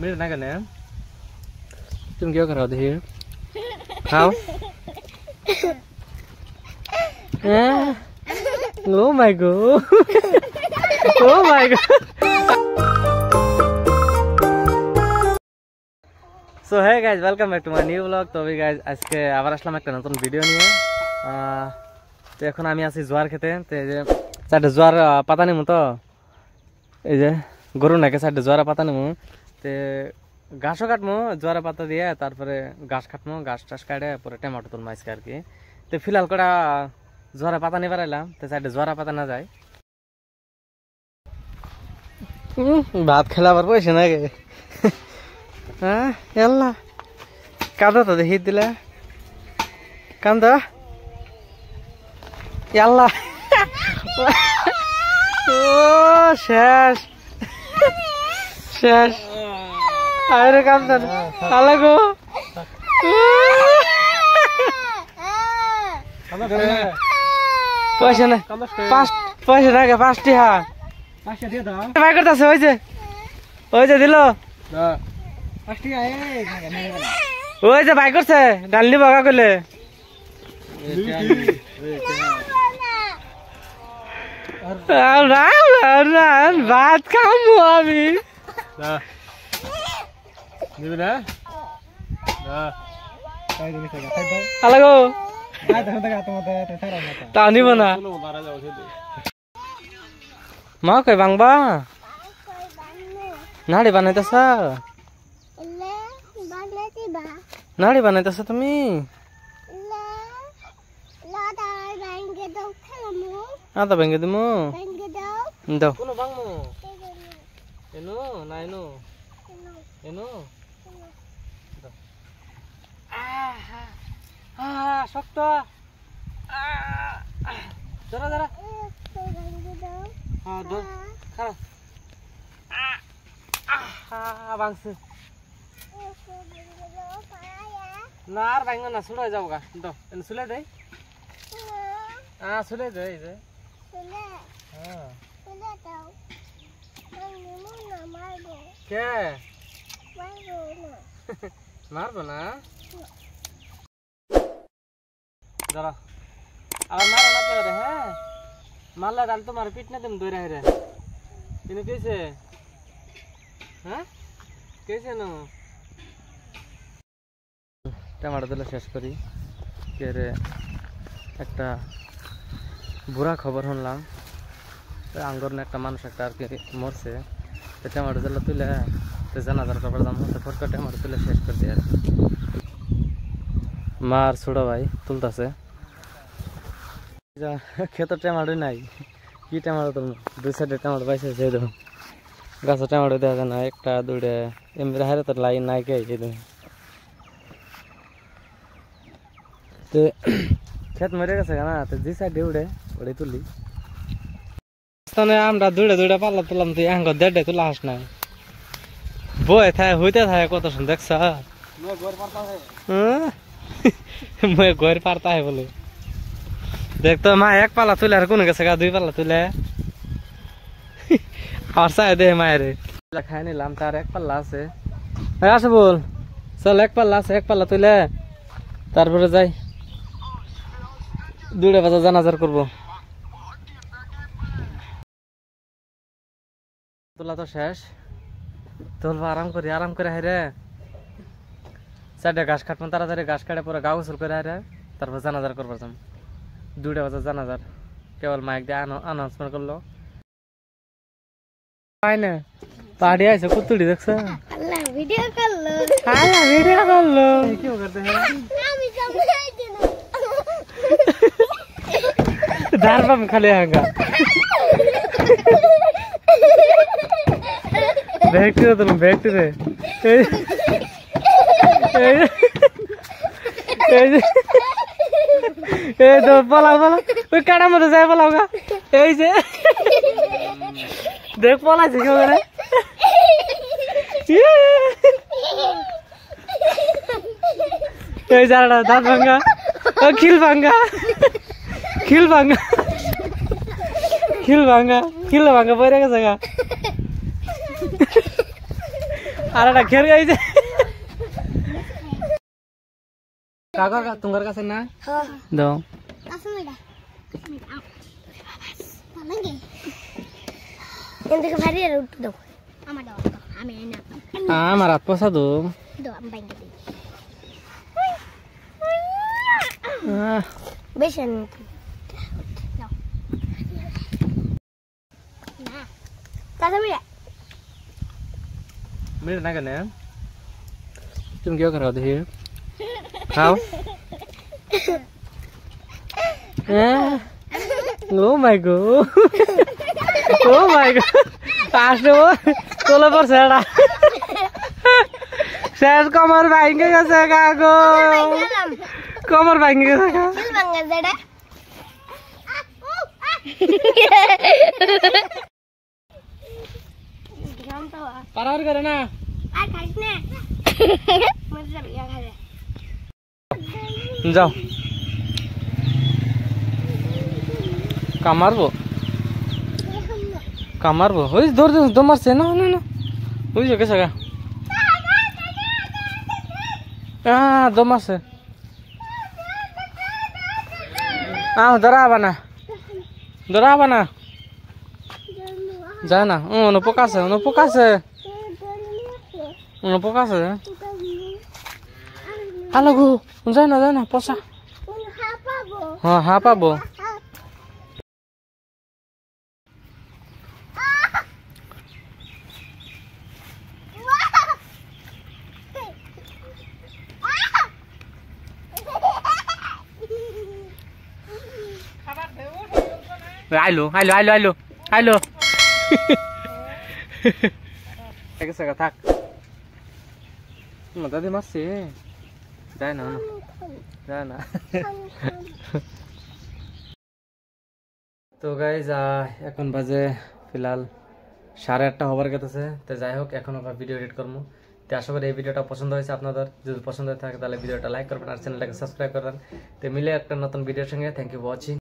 Mira này gần nè. Chúng kêu cái gì? Không? Oh my god. Oh my god. So hey guys, welcome back to my new vlog. तो अभी guys आज के आवार असलाम एक नतून video नहीं है। तो এখন আমি আছি জোয়ার খেতে। তো এই যে চারটে জোয়ার পাতা নিমু তো এই যে গরু নাকি চারটে জোয়ার পাতা নিমু। তো ঘাসও কাটমু জোয়ার পাতা দিয়ে তারপরে ঘাস কাটমু ঘাস টাস কাটে পরে টমেটো তুলমু আজকে আর কি। তো ফিলহাল কটা জোয়ার পাতা নিয়ে বেড়াইলাম। তো চারটে জোয়ার পাতা না যায় ভাত খেলা আবার পয়সা না গে। হ্যাঁ এল্লা কাঁদো তো দেখি দিলে কান্দ এল্লা ও শেষ শেষ আরে কান্দ আলা গো পয়সা না পয়সা না গে 5টি হ্যাঁ 5টা দিয়ে দাও ভাই করতেছে ওই যে দিল ওই যে ভাই করছে ডাল নিব আগা করলে ভাত খাবো আমি হালাগো তা নিব না মা কই বাংবা নাড়ি বানাইতেছ নাড়ি বানাইতেছ তুমি আদা ভেঙে দিমু দাও এনো না এনো এনো শক্ত ধরা ধরা হ্যাঁ খারাপ ভাঙছে না আর ভাঙো না ছুড়ে যাবো গা দাও এনে ছুলে দেই ছুলে দে এই যে কে মারবো না দাঁড়া আবার মারা না রে হ্যাঁ মারলা তাহলে তোমার পিট না তুমি দৌড়া হেরে কিন্তু কেছে হ্যাঁ কেছে না টমেটো দিলে শেষ করি কে রে একটা বুড়া খবর শুনলাম আঙ্গর না একটা মানুষ একটা আর কি মরছে তো টমেটো দিলে তুলে তো জানাজার খবর দাম তো ফটকা টমেটো তুলে শেষ করে দিয়ে আর মার ছোট ভাই তুলতেছে খেতে টমেটো নাই কি টমেটো তুলব 2 সাইডে টমেটো পাইছে সেই দেখুন গাছে টমেটো দেওয়া যায় না একটা দুইটা এমনি হারে তো লাইন নাই কে তো খেত মরে গেছে না তো যে সাইডে উড়ে ওড়ে তুলি আমরা দুইটা পাল্লা তুললাম তুই আঙ্গ দেড়টা তুলা হাস নাই বয়ে থাকে হইতে থাকে কত শুন দেখছ মই ঘর পারতা হয় বলে দেখতো মা এক পাল্লা তুলে আর কোন গেছে গা 2 পাল্লা তুলে আর সাই দে মায়ের খাই নিলাম তার এক পাল্লা আছে আসে বল চল এক পাল্লা আছে এক পাল্লা তুলে তারপরে যাই 2টা বাজে জানাজার করবো তোলা তো শেষ তুলবো আরাম করে হাইরে 4টা ঘাস কাটবো তাড়াতাড়ি ঘাস কাটে পরে গা গোসল করে হাইরে তারপর জানাজার করবো 2টা বাজে জানাজার কেবল মাইক দিয়ে আনাউন্সমেন্ট করলো না পাড়ি আছে কুতুড়ি দেখছো ভিডিও করলো কি করতে ধারবাম খালি হাঙ্গা ব্যাকটেরিয়া তো ব্যাকটেরিয়া এই তো পালাও ওই কাটার মধ্যে যায় পালাও গা এই যে দেখ পলাইছে কেউ করে এই যারা দাঁত ভাঙ্গা খিল ভাঙ্গা খিল ভাঙা পড়ে গেছে গা আর একটা খের গাইছে কাকার তোমার কাছে না দাও আমার হাত পয়সা দো বেশি मेरे ना करने तुम क्या कर रहे हो खाओ ओ माय गॉड आज तो तोले पर सेड़ा शेष कमर भांगे कैसे कागो कमर भांगे कैसे का पारावर करे ना जाओ कमर वो हो दूर दो मर से ना ना ना हो जो कैसा का दो मर से दरा बना जाना no pokase halo go जाना पोसा हाँ पाबो आइलो कैसे का थाक मत दे मत से जाए ना तो गाइज এখন বাজে ফিলহাল 8:30 হবার গেছে তো যাই হোক এখন আমরা ভিডিও এডিট করব তো আশা করি এই ভিডিওটা পছন্দ হয়েছে আপনাদের যদি পছন্দ হয় থাকে তাহলে ভিডিওটা লাইক করবেন আর চ্যানেলটাকে সাবস্ক্রাইব করবেন তো মিলে একটা নতুন ভিডিওর সঙ্গে থ্যাংক ইউ ফর ওয়াচিং